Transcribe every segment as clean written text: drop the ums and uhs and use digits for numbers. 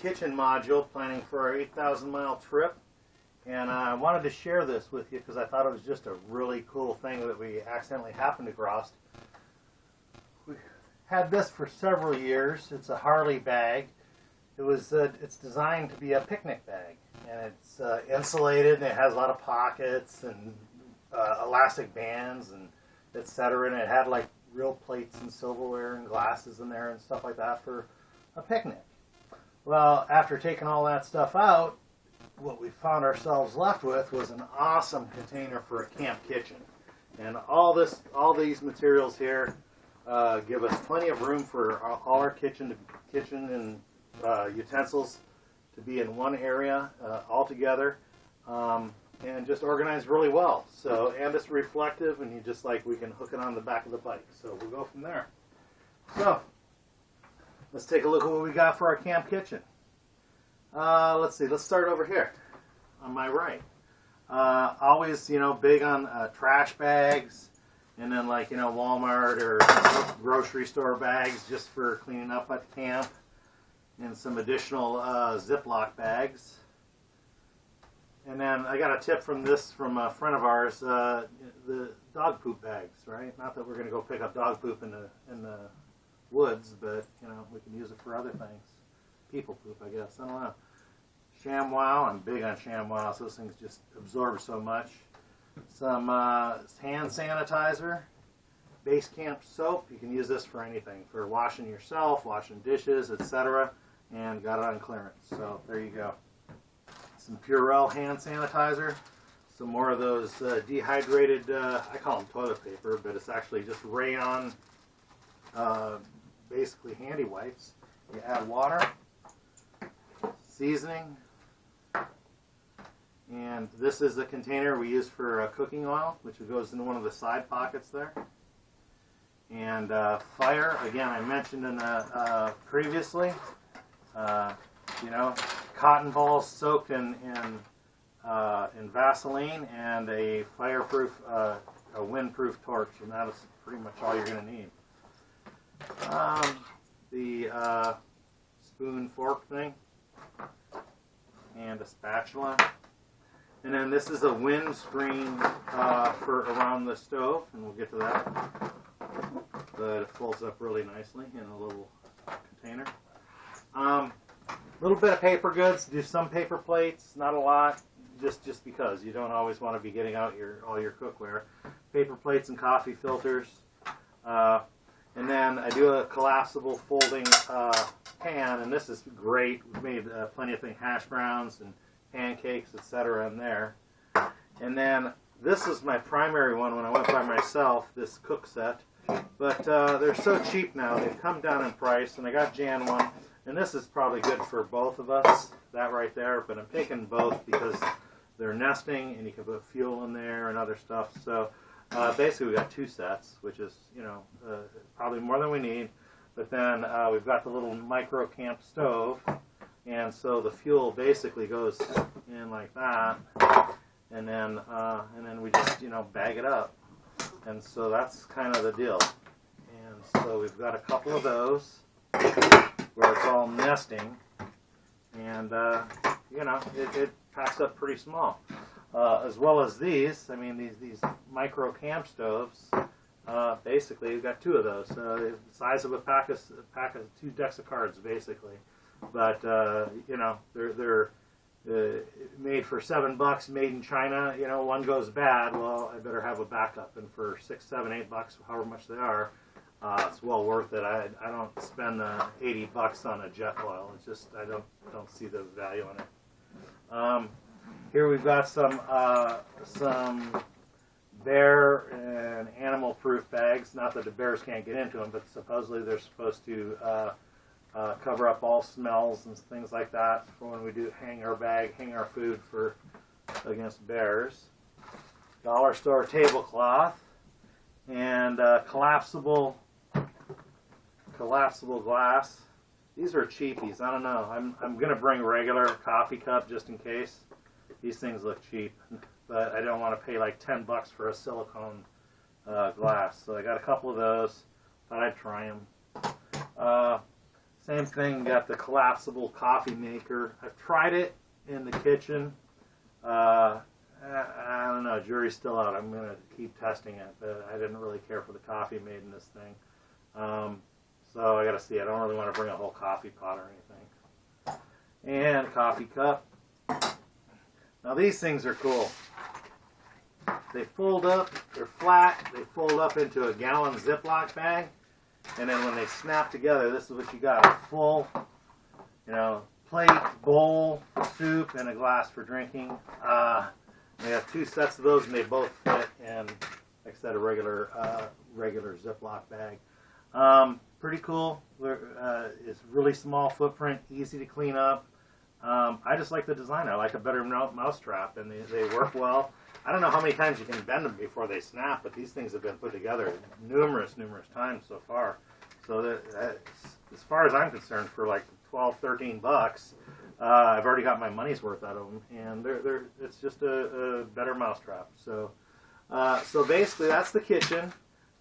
kitchen module, planning for our 8,000-mile trip, and I wanted to share this with you because I thought it was just a really cool thing that we accidentally happened across. We had this for several years. It's a Harley bag. It's designed to be a picnic bag, and it's insulated, and it has a lot of pockets and elastic bands and etc. And it had like real plates and silverware and glasses in there and stuff like that for a picnic. Well, after taking all that stuff out, what we found ourselves left with was an awesome container for a camp kitchen. And all these materials here give us plenty of room for all our kitchen and utensils to be in one area all together, and just organized really well. So, and it's reflective, and we can hook it on the back of the bike. So we'll go from there. So let's take a look at what we got for our camp kitchen. Let's see. Let's start over here on my right. Always, big on trash bags, and then Walmart or grocery store bags just for cleaning up at camp, and some additional Ziploc bags. And then I got a tip from a friend of ours, the dog poop bags, right? Not that we're going to go pick up dog poop in the woods, but we can use it for other things. People poop, I guess. I don't know. ShamWow, I'm big on ShamWow, so those things just absorb so much. Some hand sanitizer, base camp soap. You can use this for anything, for washing yourself, washing dishes, etc. And got it on clearance. So there you go. Some Purell hand sanitizer. Some more of those dehydrated, I call them toilet paper, but it's actually just rayon, basically handy wipes. You add water, seasoning, and this is the container we use for cooking oil, which goes into one of the side pockets there. And fire, again, I mentioned in previously, cotton balls soaked in Vaseline, and a fireproof, a windproof torch, and that is pretty much all you're going to need. The spoon fork thing, and a spatula. And then this is a wind screen for around the stove, and we'll get to that. But it folds up really nicely in a little container. Little bit of paper goods. Do some paper plates, not a lot, just because you don't always want to be getting out all your cookware. Paper plates and coffee filters. And then I do a collapsible folding pan, and this is great. We've made plenty of things, hash browns and pancakes, etc. in there. And then this is my primary one when I went by myself, this cook set. But they're so cheap now. They've come down in price, and I got Jan one. And this is probably good for both of us, that right there. But I'm taking both because they're nesting, and you can put fuel in there and other stuff. So basically we got two sets, which is, probably more than we need. But then we've got the little micro camp stove. And so the fuel basically goes in like that. And then we just, bag it up. And so that's kind of the deal. And so we've got a couple of those where it's all nesting, and it packs up pretty small. As well as these, these micro camp stoves. Basically, we've got two of those. The size of a pack of 2 decks of cards, basically. But they're made for $7, made in China. One goes bad. Well, I better have a backup. And for $6, $7, $8, however much they are, it's well worth it. I don't spend $80 on a jet oil. It's just I don't see the value in it. Here we've got some bear and animal-proof bags. Not that the bears can't get into them, but supposedly they're supposed to cover up all smells and things like that for when we do hang our food against bears. Dollar store tablecloth, and collapsible glass. These are cheapies. I don't know. I'm gonna bring regular coffee cup just in case. These things look cheap, but I don't want to pay like $10 for a silicone glass. So I got a couple of those. Thought I'd try them. Same thing, got the collapsible coffee maker. I've tried it in the kitchen. I don't know, jury's still out. I'm going to keep testing it, but I didn't really care for the coffee made in this thing. So I got to see. I don't really want to bring a whole coffee pot or anything. And a coffee cup. Now these things are cool. They fold up, they're flat, they fold up into a gallon Ziploc bag, and then when they snap together, this is what you got: a full, plate, bowl for soup, and a glass for drinking. We have 2 sets of those, and they both fit in, like I said, a regular Ziploc bag. Pretty cool. It's really small footprint, easy to clean up. I just like the design. I like a better mousetrap, and they work well. I don't know how many times you can bend them before they snap, but these things have been put together numerous times so far. So as far as I'm concerned, for like $12-13, I've already got my money's worth out of them, and it's just a better mousetrap. So basically that's the kitchen.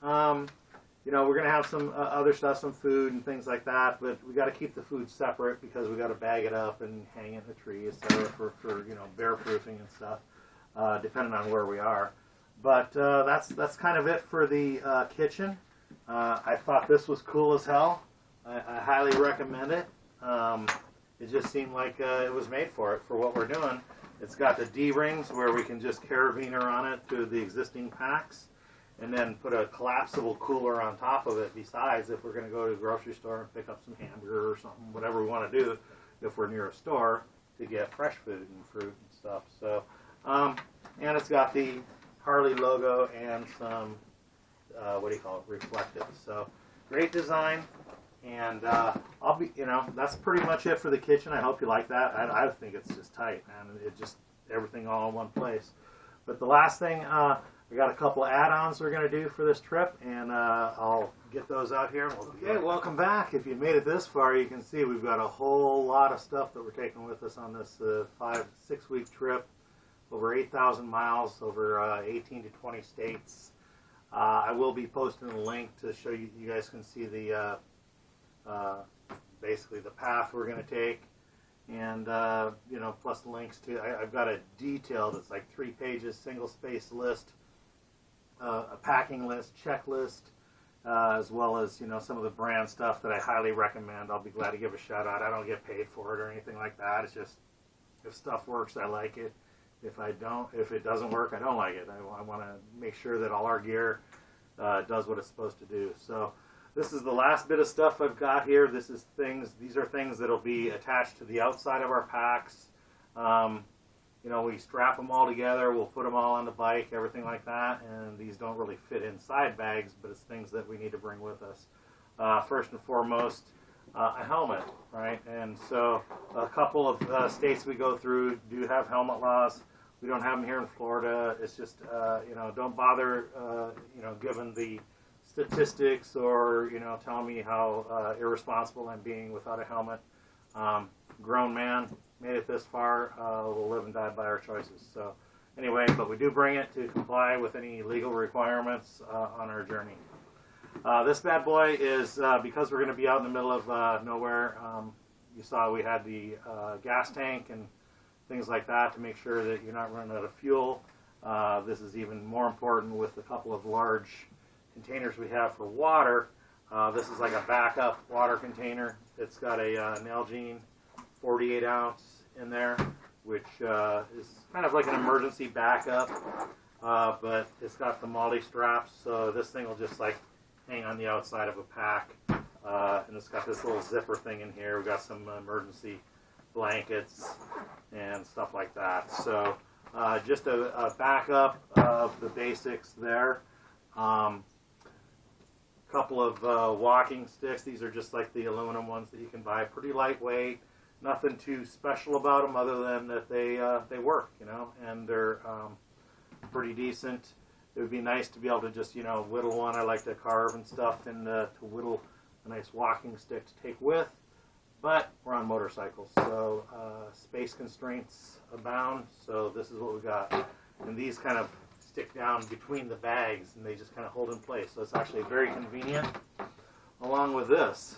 We're going to have some other stuff, some food and things like that, but we got to keep the food separate because we got to bag it up and hang it in the tree, etc., for bear proofing and stuff, depending on where we are. But that's kind of it for the kitchen. I thought this was cool as hell. I highly recommend it. It just seemed like it was made for what we're doing. It's got the D-rings where we can just carabiner on it to the existing packs, and then put a collapsible cooler on top of it besides, if we're going to go to the grocery store and pick up some hamburger or something, whatever we want to do if we're near a store to get fresh food and fruit and stuff. So, and it's got the Harley logo and some, reflective. So, great design, and that's pretty much it for the kitchen. I hope you like that. I think it's just tight, man. It just, everything all in one place. But the last thing, we got a couple add-ons we're going to do for this trip, and I'll get those out here. Okay, welcome back. If you made it this far, you can see we've got a whole lot of stuff that we're taking with us on this 5-6 week trip, over 8,000 miles, over 18 to 20 states. I will be posting a link to show you guys can see the basically the path we're going to take, and plus links to. I've got a detailed, it's like 3 pages, single-space list. A packing list, checklist, as well as some of the brand stuff that I highly recommend. I'll be glad to give a shout out. I don't get paid for it or anything like that. It's just, if stuff works, I like it. If it doesn't work, I don't like it. I want to make sure that all our gear does what it's supposed to do. So this is the last bit of stuff I've got here. These are things that'll be attached to the outside of our packs. We strap them all together, we'll put them all on the bike, everything like that, and these don't really fit inside bags, but it's things that we need to bring with us. First and foremost, a helmet, right? And so a couple of states we go through do have helmet laws. We don't have them here in Florida. It's just, don't bother, giving the statistics or, telling me how irresponsible I'm being without a helmet. Grown man. Made it this far, we'll live and die by our choices. So anyway, but we do bring it to comply with any legal requirements on our journey. This bad boy is, because we're going to be out in the middle of nowhere, you saw we had the gas tank and things like that to make sure that you're not running out of fuel. This is even more important with a couple of large containers we have for water. This is like a backup water container. It's got a Nalgene 48 ounce in there, which is kind of like an emergency backup, but it's got the MOLLE straps, so this thing will just like hang on the outside of a pack, and it's got this little zipper thing in here. We've got some emergency blankets and stuff like that. So just a backup of the basics there. Couple of walking sticks. These are just like the aluminum ones that you can buy, pretty lightweight. Nothing too special about them other than that they work, and they're pretty decent. It would be nice to be able to just, whittle one. I like to carve and stuff and to whittle a nice walking stick to take with. But we're on motorcycles, so space constraints abound, so this is what we got. And these kind of stick down between the bags, and they just kind of hold in place. So it's actually very convenient, along with this.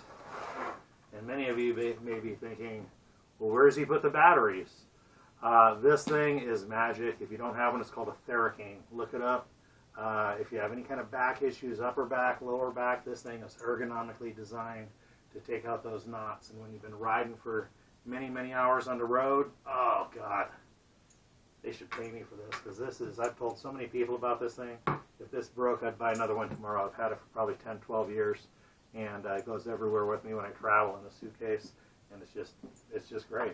And And many of you may be thinking, well, where does he put the batteries? This thing is magic. If you don't have one, it's called a Theracane. Look it up. If you have any kind of back issues, upper back, lower back, this thing is ergonomically designed to take out those knots. And when you've been riding for many, many hours on the road, oh God, they should pay me for this, because this is, I've told so many people about this thing. If this broke, I'd buy another one tomorrow. I've had it for probably 10, 12 years, and it goes everywhere with me when I travel in a suitcase, and it's just great.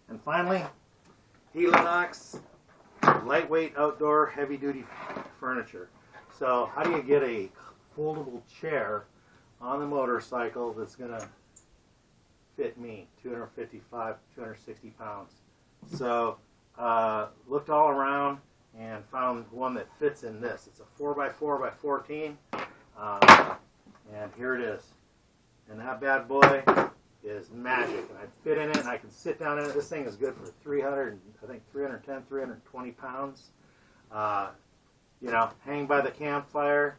And finally, Hammocks, lightweight outdoor heavy-duty furniture. So how do you get a foldable chair on the motorcycle that's going to fit me, 255, 260 pounds? So looked all around and found one that fits in this. It's a 4x4 by 14, and here it is. And that bad boy is magic. And I fit in it, and I can sit down in it. This thing is good for 310, 320 pounds. You know, hang by the campfire,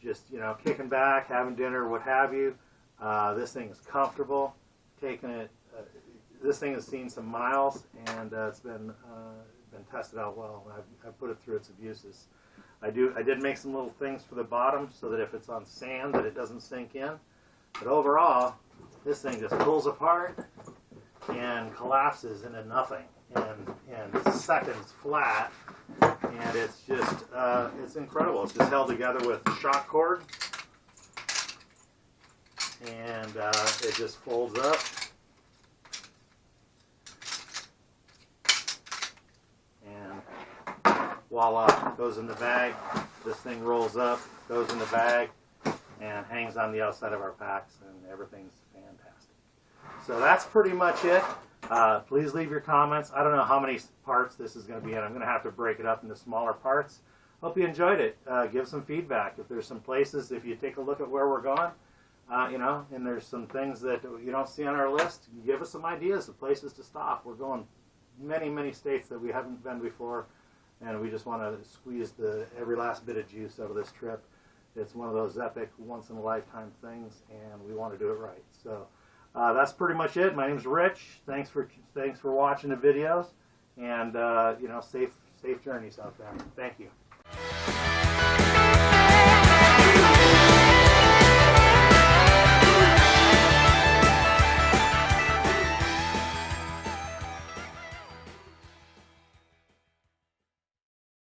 just, you know, kicking back, having dinner, what have you. This thing is comfortable. Taking it. This thing has seen some miles, and it's been tested out well. I've put it through its abuses. I did make some little things for the bottom so that if it's on sand that it doesn't sink in. But overall, this thing just pulls apart and collapses into nothing in seconds flat, and it's just it's incredible. It's just held together with shock cord, and it just folds up. Voila, goes in the bag. This thing rolls up, goes in the bag, and hangs on the outside of our packs, and everything's fantastic. So that's pretty much it. Please leave your comments. I don't know how many parts this is going to be in. I'm going to have to break it up into smaller parts. Hope you enjoyed it. Give some feedback. If there's some places, if you take a look at where we're going, you know, and there's some things that you don't see on our list, give us some ideas of places to stop. We're going many, many states that we haven't been before, and we just want to squeeze every last bit of juice out of this trip. It's one of those epic, once-in-a-lifetime things, and we want to do it right. So that's pretty much it. My name's Rich. Thanks for watching the videos, and you know, safe journeys out there. Thank you.